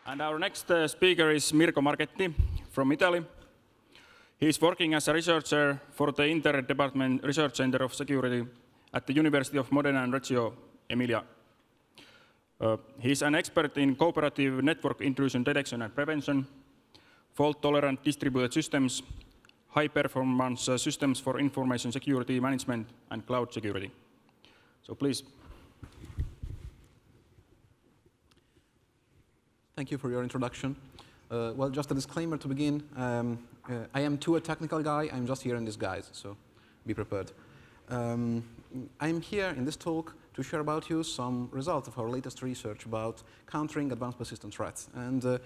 And our next speaker is Mirco Marchetti from Italy. He is working as a researcher for the Inter-Department Research Center of Security at the University of Modena and Reggio Emilia. He is an expert in cooperative network intrusion detection and prevention, fault-tolerant distributed systems, high-performance systems for information security management, and cloud security. So please. Thank you for your introduction. Well, just a disclaimer to begin. I am too a technical guy. I'm just here in disguise, so be prepared. I'm here in this talk to share about you some results of our latest research about countering advanced persistent threats. And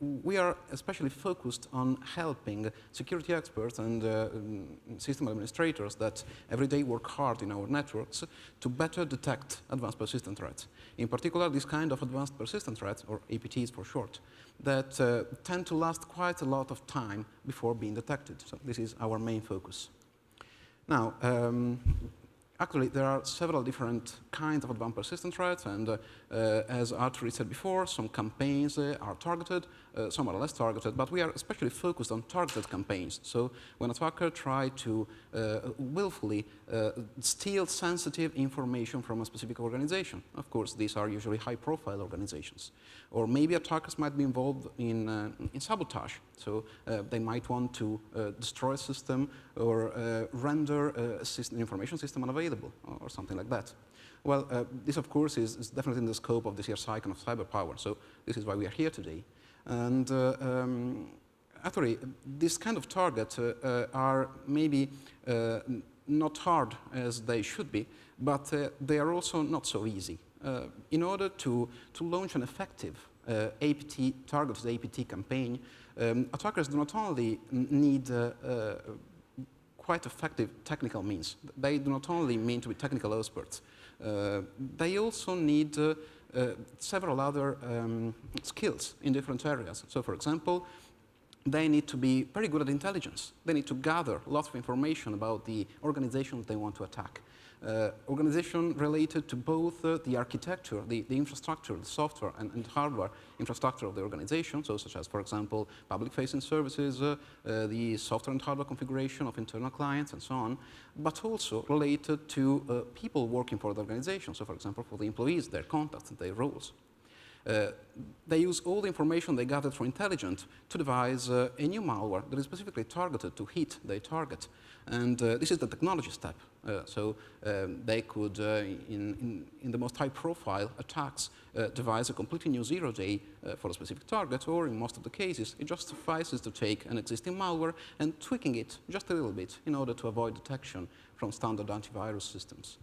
we are especially focused on helping security experts and system administrators that every day work hard in our networks to better detect advanced persistent threats. In particular, this kind of advanced persistent threats, or APTs for short, that tend to last quite a lot of time before being detected. So this is our main focus. Now, actually, there are several different kinds of advanced persistent threats, and as Arthur said before, some campaigns are targeted, some are less targeted, but we are especially focused on targeted campaigns. So when attackers try to willfully steal sensitive information from a specific organization, of course, these are usually high-profile organizations. Or maybe attackers might be involved in sabotage. So they might want to destroy a system or render an information system unavailable or something like that. Well, this, of course, is definitely in the scope of this year's Cycon of cyber power. So this is why we are here today. And actually, this kind of targets are maybe not hard as they should be, but they are also not so easy. In order to launch an effective targeted APT campaign, attackers do not only need quite effective technical means. They do not only mean to be technical experts. They also need several other skills in different areas. So, for example, they need to be very good at intelligence. They need to gather lots of information about the organization they want to attack. Organization related to both the architecture, the infrastructure, the software and hardware infrastructure of the organization, so such as, for example, public-facing services, the software and hardware configuration of internal clients, and so on, but also related to people working for the organization, so, for example, for the employees, their contacts and their roles. They use all the information they gathered from intelligence to devise a new malware that is specifically targeted to hit their target. And this is the technology step. So they could, in the most high-profile attacks, devise a completely new zero-day for a specific target, or in most of the cases, it just suffices to take an existing malware and tweaking it just a little bit in order to avoid detection from standard antivirus systems.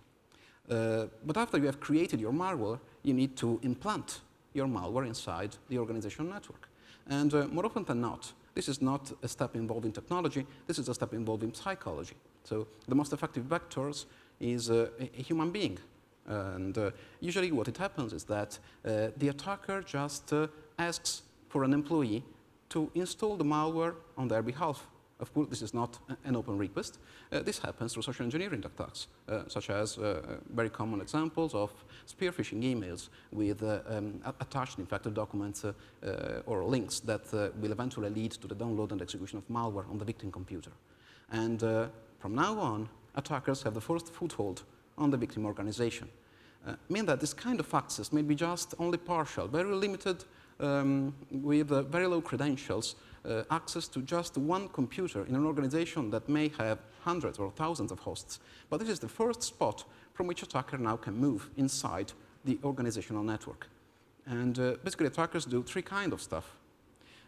But after you have created your malware, you need to implant your malware inside the organizational network. And more often than not, this is not a step involving technology, this is a step involving psychology. So the most effective vectors is a human being. And usually what it happens is that the attacker just asks for an employee to install the malware on their behalf. Of course, this is not an open request. This happens through social engineering attacks, such as very common examples of spear phishing emails with attached infected documents or links that will eventually lead to the download and execution of malware on the victim computer. And from now on, attackers have the first foothold on the victim organization. Mean that this kind of access may be just only partial, very limited, with very low credentials, access to just one computer in an organization that may have hundreds or thousands of hosts. But this is the first spot from which attacker now can move inside the organizational network. And basically, attackers do three kinds of stuff.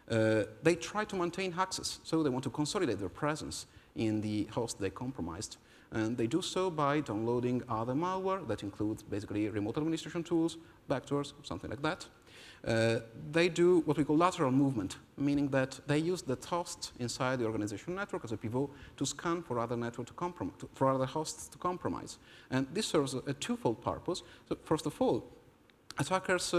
They try to maintain access, so they want to consolidate their presence in the host they compromised. And they do so by downloading other malware that includes basically remote administration tools, backdoors, something like that. They do what we call lateral movement, meaning that they use the host inside the organization network as a pivot to scan for other for other hosts to compromise. And this serves a twofold purpose. So first of all, attackers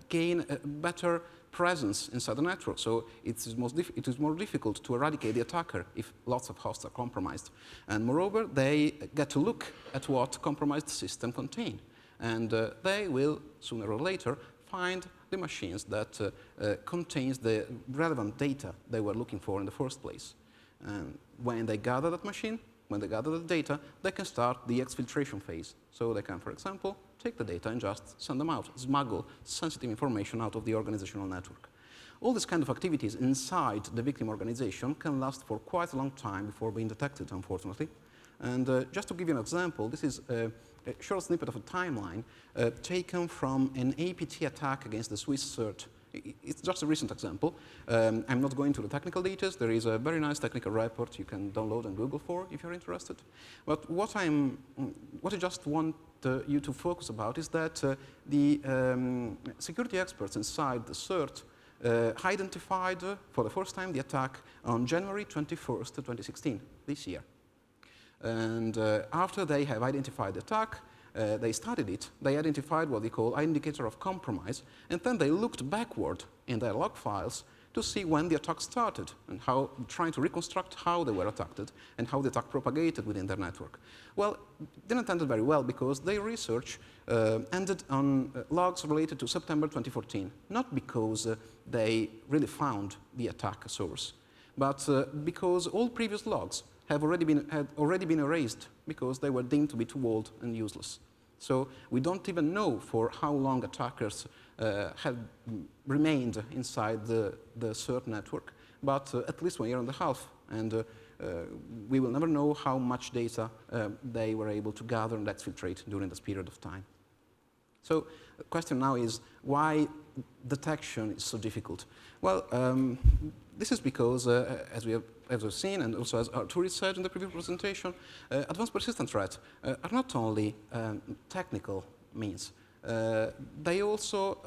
gain a better presence inside the network, so it is more difficult to eradicate the attacker if lots of hosts are compromised. And moreover, they get to look at what compromised system contain. And they will, sooner or later, find the the machines that contains the relevant data they were looking for in the first place. And when they gather that machine, when they gather the data, they can start the exfiltration phase. So they can, for example, take the data and just send them out, smuggle sensitive information out of the organizational network. All these kind of activities inside the victim organization can last for quite a long time before being detected, unfortunately. And just to give you an example, this is a short snippet of a timeline taken from an APT attack against the Swiss CERT. It's just a recent example. I'm not going to the technical details. There is a very nice technical report you can download and Google for if you're interested. But what I just want you to focus about is that the security experts inside the CERT identified for the first time the attack on January 21st, 2016, this year. And after they have identified the attack, they studied it, they identified what they call indicator of compromise, and then they looked backward in their log files to see when the attack started and how, trying to reconstruct how they were attacked and how the attack propagated within their network. Well, it didn't end very well because their research ended on logs related to September 2014, not because they really found the attack source, but because all previous logs had already been erased because they were deemed to be too old and useless. So we don't even know for how long attackers had remained inside the CERT network, but at least 1.5 years. And we will never know how much data they were able to gather and exfiltrate during this period of time. So the question now is why detection is so difficult? Well, this is because, as we've seen, and also as Arturi said in the previous presentation, advanced persistent threats are not only technical means. They also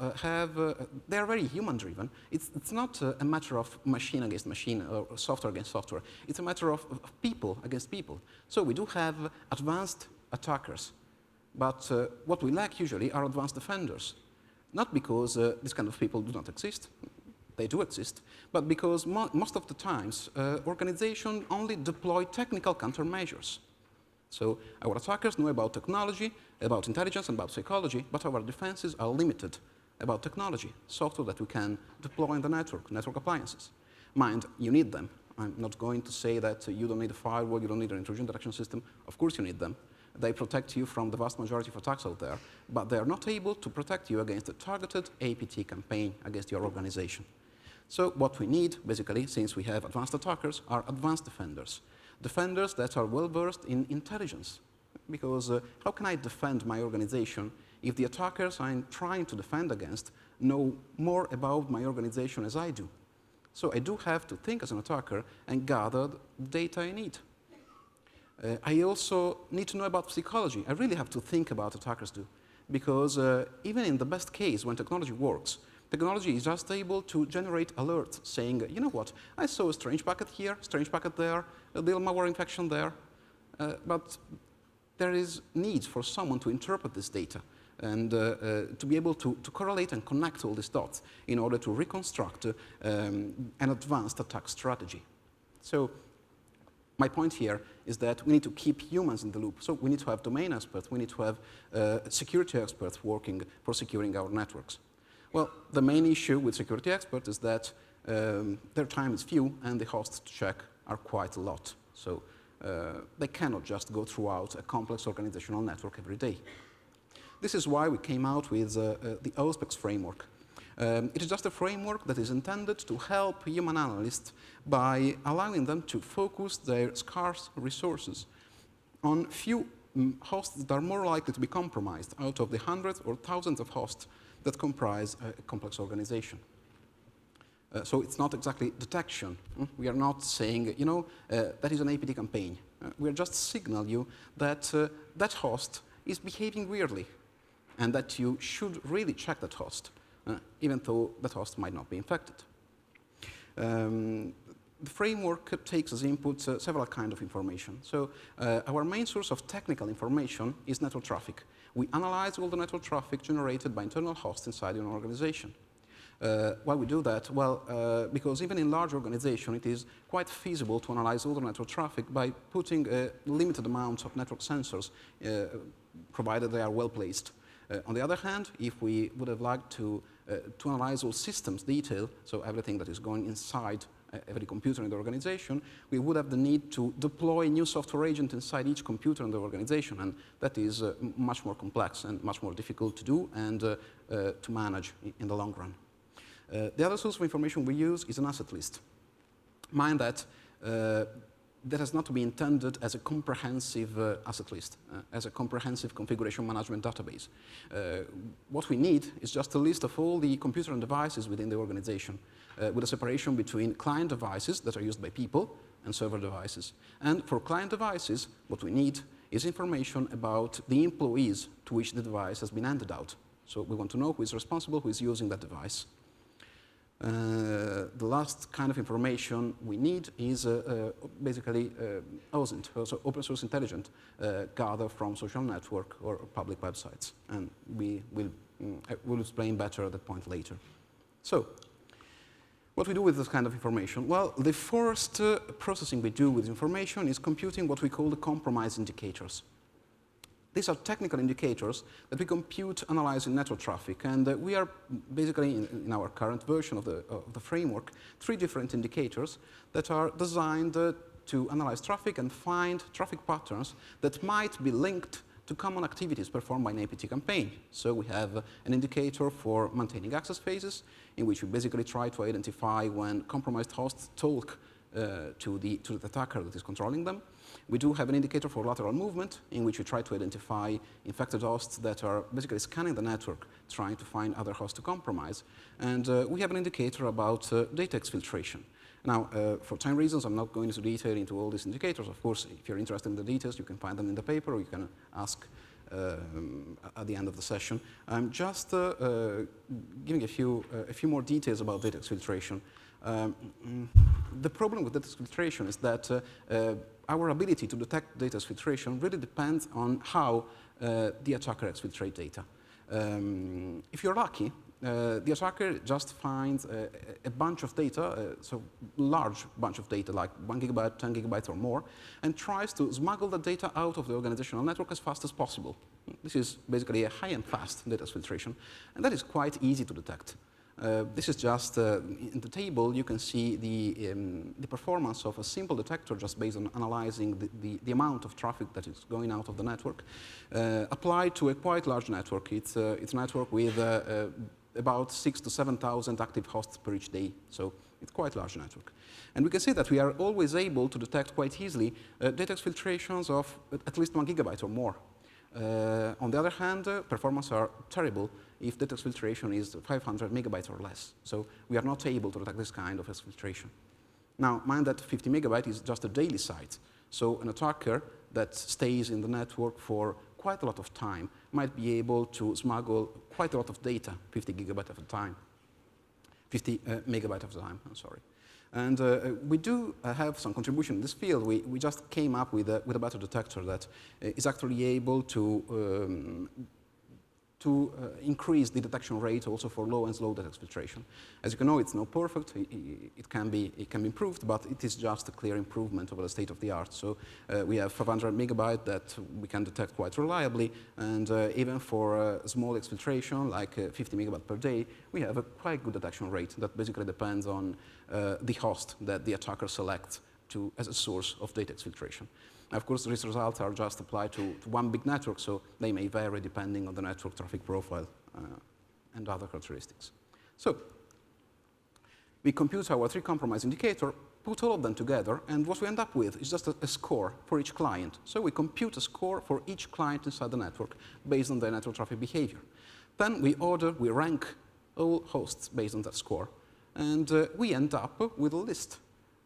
they are very human-driven. It's not a matter of machine against machine or software against software. It's a matter of people against people. So we do have advanced attackers, but what we lack usually are advanced defenders. Not because these kind of people do not exist. They do exist, but because most of the times organizations only deploy technical countermeasures. So our attackers know about technology, about intelligence, and about psychology, but our defenses are limited about technology, software that we can deploy in the network appliances. Mind, you need them. I'm not going to say that you don't need a firewall, you don't need an intrusion detection system. Of course you need them. They protect you from the vast majority of attacks out there, but they are not able to protect you against a targeted APT campaign against your organization. So what we need, basically, since we have advanced attackers, are advanced defenders. Defenders that are well-versed in intelligence. Because how can I defend my organization if the attackers I'm trying to defend against know more about my organization as I do? So I do have to think as an attacker and gather the data I need. I also need to know about psychology. I really have to think about attackers do. Because even in the best case, when technology works, technology is just able to generate alerts saying, you know what, I saw a strange packet here, strange packet there, a little malware infection there. But there is need for someone to interpret this data and to be able to correlate and connect all these dots in order to reconstruct an advanced attack strategy. So my point here is that we need to keep humans in the loop. So we need to have domain experts, we need to have security experts working for securing our networks. Well, the main issue with security experts is that their time is few and the hosts to check are quite a lot. So they cannot just go throughout a complex organizational network every day. This is why we came out with the OSPEX framework. It is just a framework that is intended to help human analysts by allowing them to focus their scarce resources on few hosts that are more likely to be compromised out of the hundreds or thousands of hosts that comprise a complex organization. So it's not exactly detection. We are not saying, you know, that is an APT campaign. We are just signal you that that host is behaving weirdly and that you should really check that host, even though that host might not be infected. The framework takes as input several kinds of information. So our main source of technical information is network traffic. We analyze all the network traffic generated by internal hosts inside an organization. Why we do that? Well, because even in large organizations, it is quite feasible to analyze all the network traffic by putting a limited amount of network sensors, provided they are well placed. On the other hand, if we would have liked to to analyze all systems detail, so everything that is going inside every computer in the organization, we would have the need to deploy new software agent inside each computer in the organization, and that is much more complex and much more difficult to do and to manage in the long run. The other source of information we use is an asset list. Mind that that has not to be intended as a comprehensive asset list, as a comprehensive configuration management database. What we need is just a list of all the computer and devices within the organization, with a separation between client devices that are used by people and server devices. And for client devices, what we need is information about the employees to which the device has been handed out. So we want to know who is responsible, who is using that device. The last kind of information we need is basically OSINT, so open source intelligence, gathered from social network or public websites. And we will explain better at that point later. So, what we do with this kind of information? Well, the first processing we do with information is computing what we call the compromise indicators. These are technical indicators that we compute analyzing network traffic, and we are basically, in our current version of the framework, 3 different indicators that are designed to analyze traffic and find traffic patterns that might be linked to common activities performed by an APT campaign. So we have an indicator for maintaining access phases, in which we basically try to identify when compromised hosts talk to the attacker that is controlling them. We do have an indicator for lateral movement, in which we try to identify infected hosts that are basically scanning the network, trying to find other hosts to compromise. And we have an indicator about data exfiltration. Now, for time reasons, I'm not going into detail into all these indicators. Of course, if you're interested in the details, you can find them in the paper, or you can ask at the end of the session. I'm just giving a few more details about data exfiltration. The problem with data exfiltration is that our ability to detect data exfiltration really depends on how the attacker exfiltrates data. If you're lucky, the attacker just finds a bunch of data, so large bunch of data, like 1 gigabyte, 10 gigabytes or more, and tries to smuggle the data out of the organizational network as fast as possible. This is basically a high and fast data exfiltration, and that is quite easy to detect. This is just, in the table, you can see the performance of a simple detector just based on analyzing the amount of traffic that is going out of the network, applied to a quite large network. It's a network with about 6,000 to 7,000 active hosts per each day, so it's quite a large network. And we can see that we are always able to detect quite easily data exfiltrations of at least 1 gigabyte or more. On the other hand, performance are terrible if data exfiltration is 500 megabytes or less. So we are not able to detect this kind of exfiltration. Now, mind that 50 megabyte is just a daily site. So an attacker that stays in the network for quite a lot of time might be able to smuggle quite a lot of data, 50 gigabyte at a time, 50 megabyte at a time, I'm sorry. And we do have some contribution in this field. We just came up with a better detector that is actually able to increase the detection rate also for low and slow data exfiltration. As you can know, it's not perfect. It can be improved, but it is just a clear improvement over the state of the art. So we have 500 megabyte that we can detect quite reliably, and even for small exfiltration, like 50 megabyte per day, we have a quite good detection rate that basically depends on the host that the attacker selects as a source of data exfiltration. Of course, these results are just applied to one big network, so they may vary depending on the network traffic profile and other characteristics. So we compute our 3 compromise indicator, put all of them together, and what we end up with is just a score for each client. So we compute a score for each client inside the network based on their network traffic behavior. Then we rank all hosts based on that score, and we end up with a list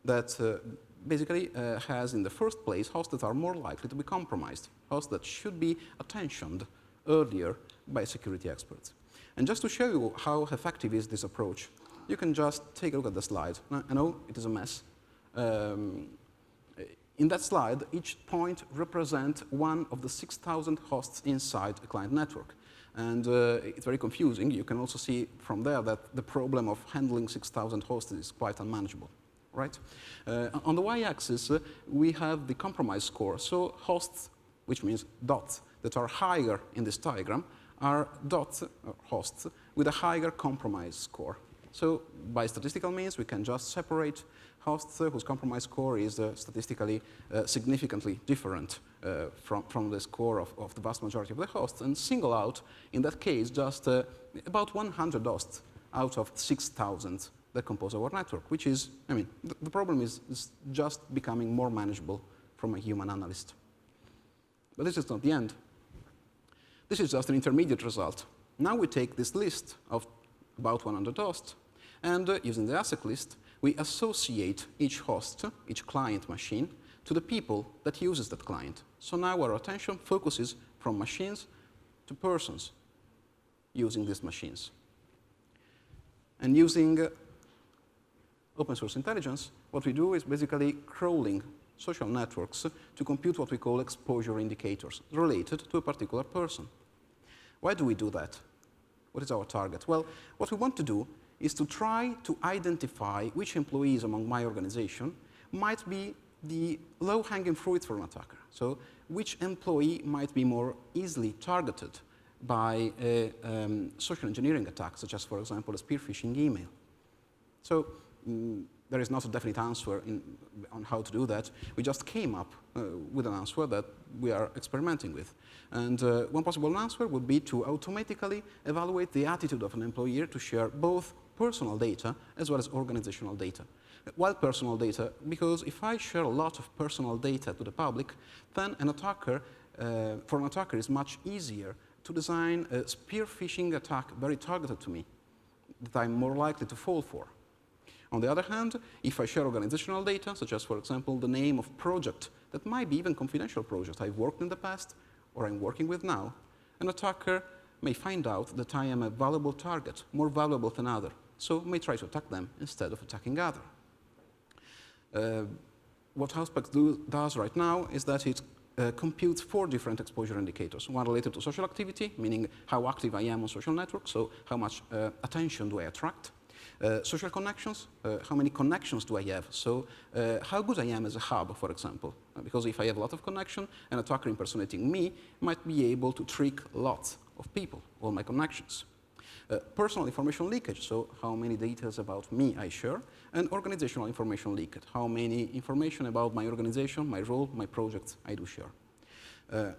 that basically has in the first place hosts that are more likely to be compromised, hosts that should be attentioned earlier by security experts. And just to show you how effective is this approach, you can just take a look at the slide. I know it is a mess. In that slide, each point represents one of the 6,000 hosts inside a client network. And it's very confusing. You can also see from there that the problem of handling 6,000 hosts is quite unmanageable. Right? On the y-axis, we have the compromise score. So hosts, which means dots, that are higher in this diagram, are dots, or hosts, with a higher compromise score. So by statistical means, we can just separate hosts whose compromise score is statistically significantly different from the score of the vast majority of the hosts, and single out, in that case, just about 100 hosts out of 6,000 that compose our network, which is, I mean, the problem is just becoming more manageable from a human analyst. But this is not the end. This is just an intermediate result. Now we take this list of about 100 hosts, and using the ASIC list, we associate each host, each client machine, to the people that uses that client. So now our attention focuses from machines to persons using these machines. And using open source intelligence, what we do is basically crawling social networks to compute what we call exposure indicators related to a particular person. Why do we do that? What is our target? Well, what we want to do is to try to identify which employees among my organization might be the low-hanging fruit for an attacker. So which employee might be more easily targeted by a social engineering attack, such as, for example, a spear phishing email. So there is not a definite answer on how to do that. We just came up with an answer that we are experimenting with. And one possible answer would be to automatically evaluate the attitude of an employer to share both personal data as well as organizational data. Why personal data? Because if I share a lot of personal data to the public, then an attacker, for an attacker, it's much easier to design a spear phishing attack very targeted to me that I'm more likely to fall for. On the other hand, if I share organizational data, such as, for example, the name of project that might be even confidential project I've worked in the past or I'm working with now, an attacker may find out that I am a valuable target, more valuable than other, so may try to attack them instead of attacking other. What HousePack does right now is that it computes 4 different exposure indicators. One related to social activity, meaning how active I am on social networks, so how much attention do I attract. Social connections, how many connections do I have? So how good I am as a hub, for example. Because if I have a lot of connection, an attacker impersonating me might be able to trick lots of people, all my connections. Personal information leakage, so how many details about me I share, and organizational information leakage, how many information about my organization, my role, my projects I do share.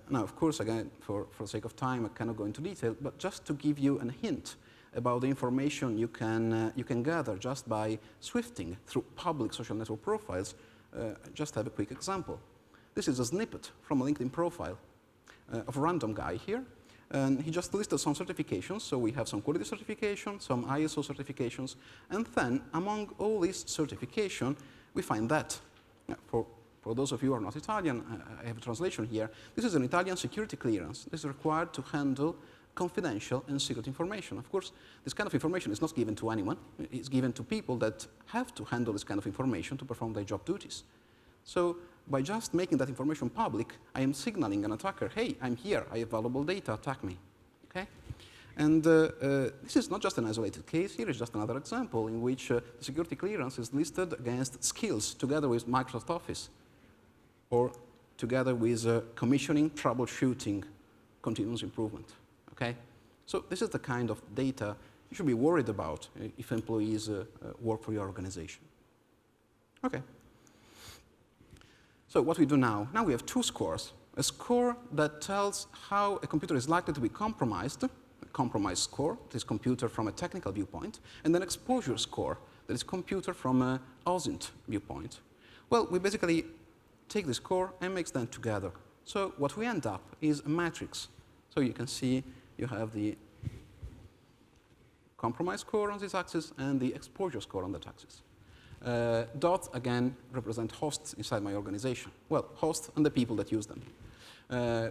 Now, of course, again, for the sake of time, I cannot go into detail, but just to give you a hint about the information you can gather just by swifting through public social network profiles, just have a quick example. This is a snippet from a LinkedIn profile of a random guy here. And he just listed some certifications. So we have some quality certifications, some ISO certifications, and then among all these certifications, we find that. For those of you who are not Italian, I have a translation here. This is an Italian security clearance. This is required to handle confidential and secret information. Of course, this kind of information is not given to anyone. It's given to people that have to handle this kind of information to perform their job duties. So by just making that information public, I am signaling an attacker, hey, I'm here, I have valuable data, attack me. Okay? And this is not just an isolated case. Here is just another example in which the security clearance is listed against skills together with Microsoft Office or together with commissioning, troubleshooting, continuous improvement. Okay? So this is the kind of data you should be worried about if employees work for your organization. Okay. So what we do now we have 2 scores. A score that tells how a computer is likely to be compromised, a compromise score, that is computed from a technical viewpoint, and an exposure score that is computed from an OSINT viewpoint. Well, we basically take the score and mix them together. So what we end up is a matrix. So you can see you have the compromise score on this axis and the exposure score on that axis. Dots, again, represent hosts inside my organization. Well, hosts and the people that use them.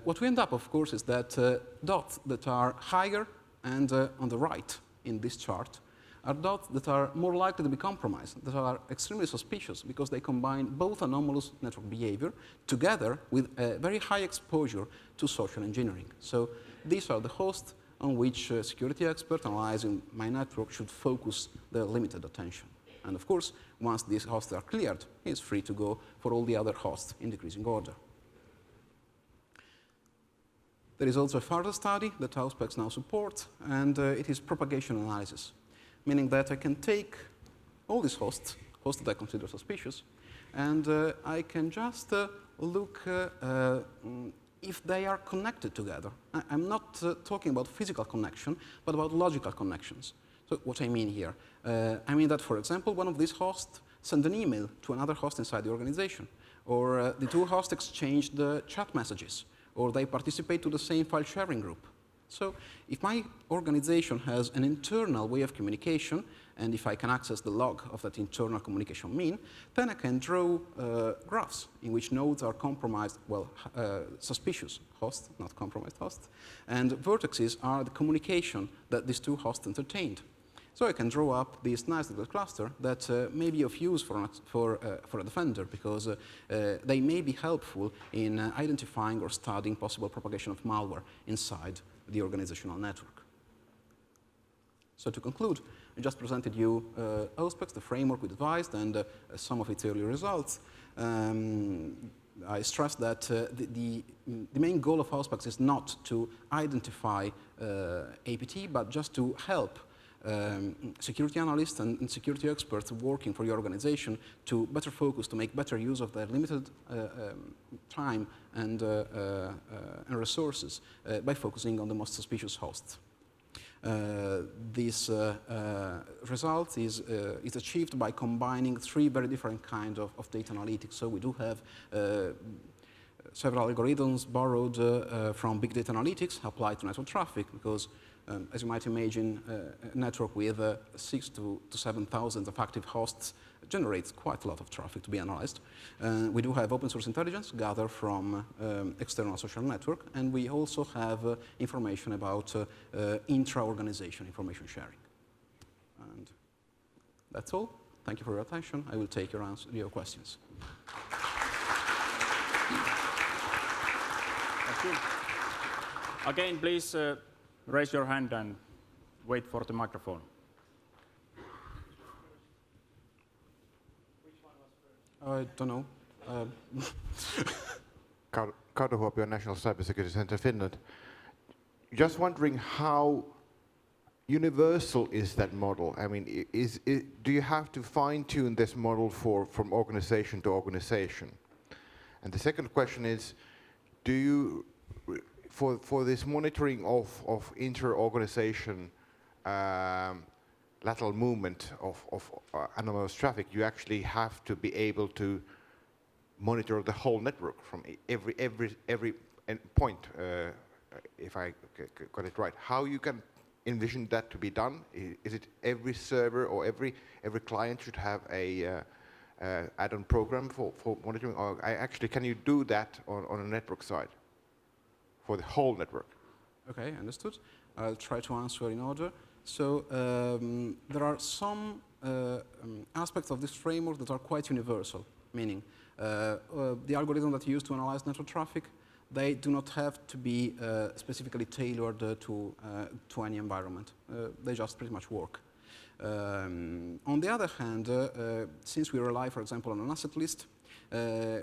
What we end up, of course, is that dots that are higher and on the right in this chart are dots that are more likely to be compromised, that are extremely suspicious because they combine both anomalous network behavior together with a very high exposure to social engineering. So these are the hosts on which security experts analyzing my network should focus their limited attention. And of course, once these hosts are cleared, it's free to go for all the other hosts in decreasing order. There is also a further study that Auspex now supports, and it is propagation analysis, meaning that I can take all these hosts that I consider suspicious, and I can just look if they are connected together. I'm not talking about physical connection, but about logical connections. So what I mean here? I mean that, for example, one of these hosts sent an email to another host inside the organization, or the two hosts exchanged chat messages, or they participate to the same file sharing group. So if my organization has an internal way of communication, and if I can access the log of that internal communication mean, then I can draw graphs in which nodes are compromised, well, suspicious hosts, not compromised hosts, and vertices are the communication that these two hosts entertained. So I can draw up this nice little cluster that may be of use for a defender, because they may be helpful in identifying or studying possible propagation of malware inside the organizational network. So to conclude, I just presented you Auspex, the framework we devised, and some of its early results. I stress that the main goal of Auspex is not to identify APT, but just to help security analysts and security experts working for your organization to better focus, to make better use of their limited time and resources by focusing on the most suspicious hosts. This result is achieved by combining three very different kinds of data analytics. So we do have several algorithms borrowed from big data analytics applied to network traffic, because as you might imagine, a network with 6,000 to 7,000 of active hosts generates quite a lot of traffic to be analyzed. We do have open source intelligence gathered from external social network, and we also have information about intra-organization information sharing. And that's all. Thank you for your attention. I will take your questions. Thank you. Again, please raise your hand and wait for the microphone. I don't know. Kauto Huopio, National Cybersecurity Center, Finland. Just wondering how universal is that model? I mean, do you have to fine-tune this model from organization to organization? And the second question is, do you, for this monitoring of inter-organization lateral movement of anomalous traffic, you actually have to be able to monitor the whole network from every point, if I got it right. How you can envision that to be done? Is it every server or every client should have a add-on program for monitoring? Or actually, can you do that on a network side for the whole network? Okay, understood. I'll try to answer in order. So there are some aspects of this framework that are quite universal, meaning the algorithm that you use to analyze network traffic, they do not have to be specifically tailored to any environment. They just pretty much work. On the other hand, since we rely, for example, on an asset list,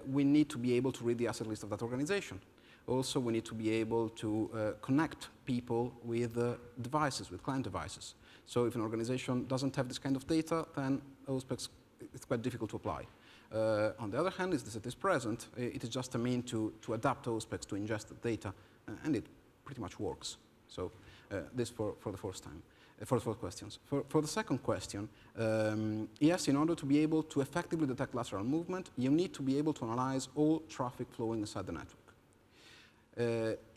we need to be able to read the asset list of that organization. Also, we need to be able to connect people with devices, with client devices. So if an organization doesn't have this kind of data, then Auspex, it's quite difficult to apply. On the other hand, as it is present, it is just a mean to adapt Auspex to ingest the data, and it pretty much works. So this for the first time, for the first questions. For the second question, yes, in order to be able to effectively detect lateral movement, you need to be able to analyze all traffic flowing inside the network.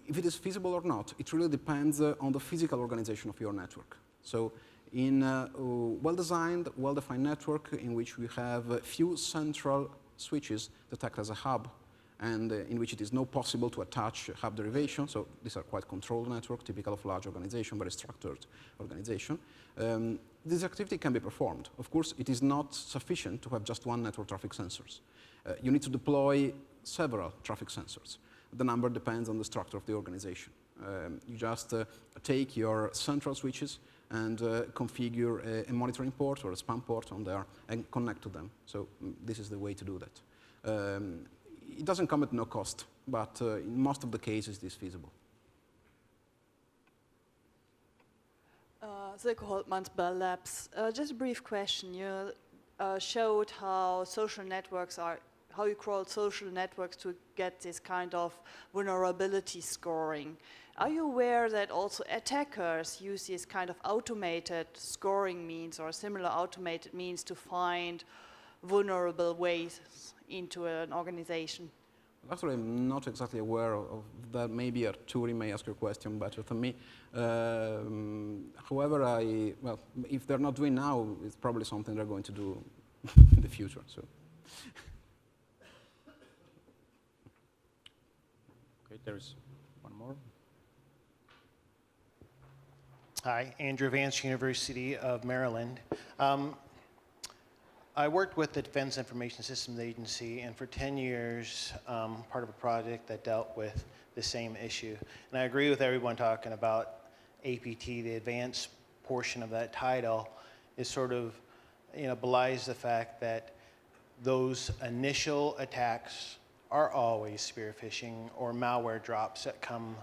If it is feasible or not, it really depends on the physical organization of your network. So in a well-designed, well-defined network in which we have few central switches that act as a hub, and in which it is not possible to attach hub derivation, so these are quite controlled network, typical of large organization, very structured organization, this activity can be performed. Of course, it is not sufficient to have just one network traffic sensors. You need to deploy several traffic sensors. The number depends on the structure of the organization. You just take your central switches and configure a monitoring port or a spam port on there and connect to them. So this is the way to do that. It doesn't come at no cost, but in most of the cases it is feasible. Silke Holtmans, Bell Labs. Just a brief question. You showed how you crawl social networks to get this kind of vulnerability scoring. Are you aware that also attackers use this kind of automated scoring means or similar automated means to find vulnerable ways into an organization? Actually, I'm not exactly aware of that. Maybe Arturi may ask your question better than me. However, well, if they're not doing now, it's probably something they're going to do in the future. So. Okay, there's one more. Hi, Andrea Vance, University of Maryland. I worked with the Defense Information Systems Agency, and for 10 years, part of a project that dealt with the same issue. And I agree with everyone talking about APT, the advanced portion of that title, is sort of, belies the fact that those initial attacks are always spear phishing or malware drops that come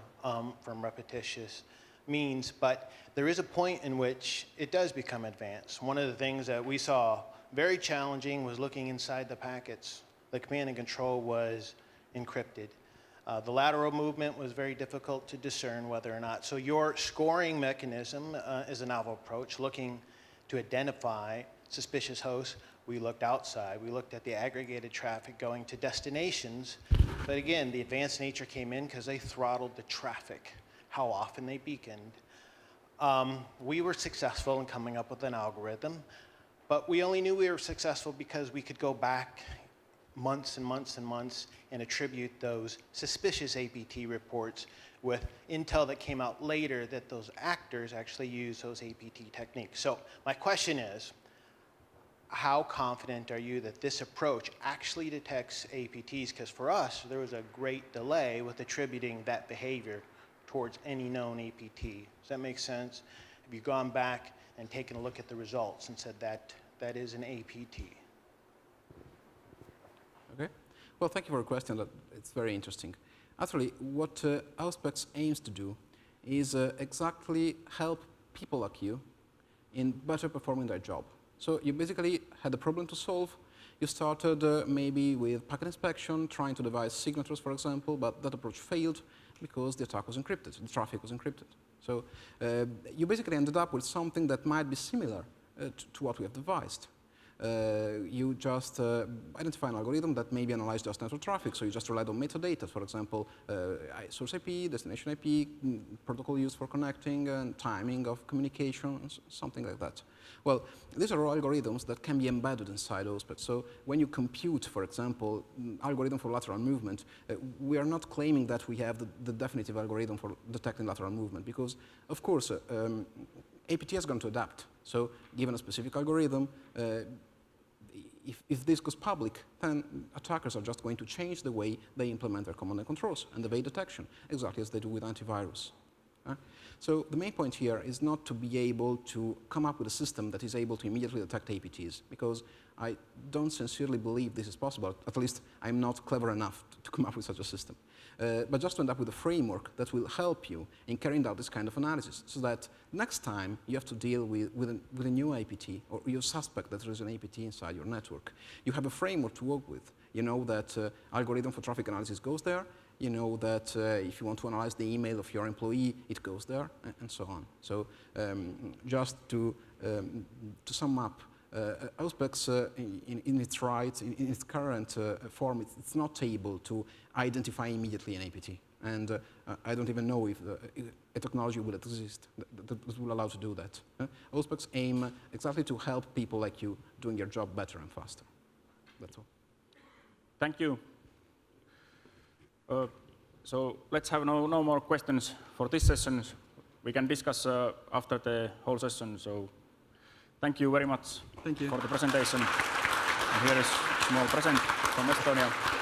from repetitious means, but there is a point in which it does become advanced. One of the things that we saw very challenging was looking inside the packets. The command and control was encrypted. The lateral movement was very difficult to discern whether or not. So your scoring mechanism is a novel approach, looking to identify suspicious hosts. We looked outside. We looked at the aggregated traffic going to destinations. But again, the advanced nature came in because they throttled the traffic, how often they beaconed. We were successful in coming up with an algorithm. But we only knew we were successful because we could go back months and months and months and attribute those suspicious APT reports with intel that came out later that those actors actually use those APT techniques. So my question is, how confident are you that this approach actually detects APTs? Because for us, there was a great delay with attributing that behavior towards any known APT. Does that make sense? Have you gone back and taken a look at the results and said that is an APT? Okay. Well, thank you for your question. It's very interesting. Actually, what Auspex aims to do is exactly help people like you in better performing their job. So you basically had a problem to solve. You started maybe with packet inspection, trying to devise signatures, for example, but that approach failed because the attack was encrypted, the traffic was encrypted. So you basically ended up with something that might be similar to what we have devised. You just identify an algorithm that maybe analyzes just network traffic, so you just relied on metadata, for example, source IP, destination IP, protocol used for connecting, and timing of communication, something like that. Well, these are all algorithms that can be embedded inside Auspex. So when you compute, for example, algorithm for lateral movement, we are not claiming that we have the definitive algorithm for detecting lateral movement, because, of course, APT is going to adapt. So given a specific algorithm, if this goes public, then attackers are just going to change the way they implement their command and controls and evade detection, exactly as they do with antivirus. So the main point here is not to be able to come up with a system that is able to immediately detect APTs, because I don't sincerely believe this is possible. At least I'm not clever enough to come up with such a system. But just to end up with a framework that will help you in carrying out this kind of analysis, so that next time you have to deal with a new APT, or you suspect that there is an APT inside your network, you have a framework to work with. You know that algorithm for traffic analysis goes there. You know that if you want to analyze the email of your employee, it goes there, and so on. So just to sum up, Auspex, in its current form, it's not able to identify immediately an APT. And I don't even know if a technology will exist that will allow to do that. Auspex aim exactly to help people like you doing your job better and faster. That's all. Thank you. So let's have no more questions for this session. We can discuss after the whole session. So thank you very much Thank you for the presentation. And here is a small present from Estonia.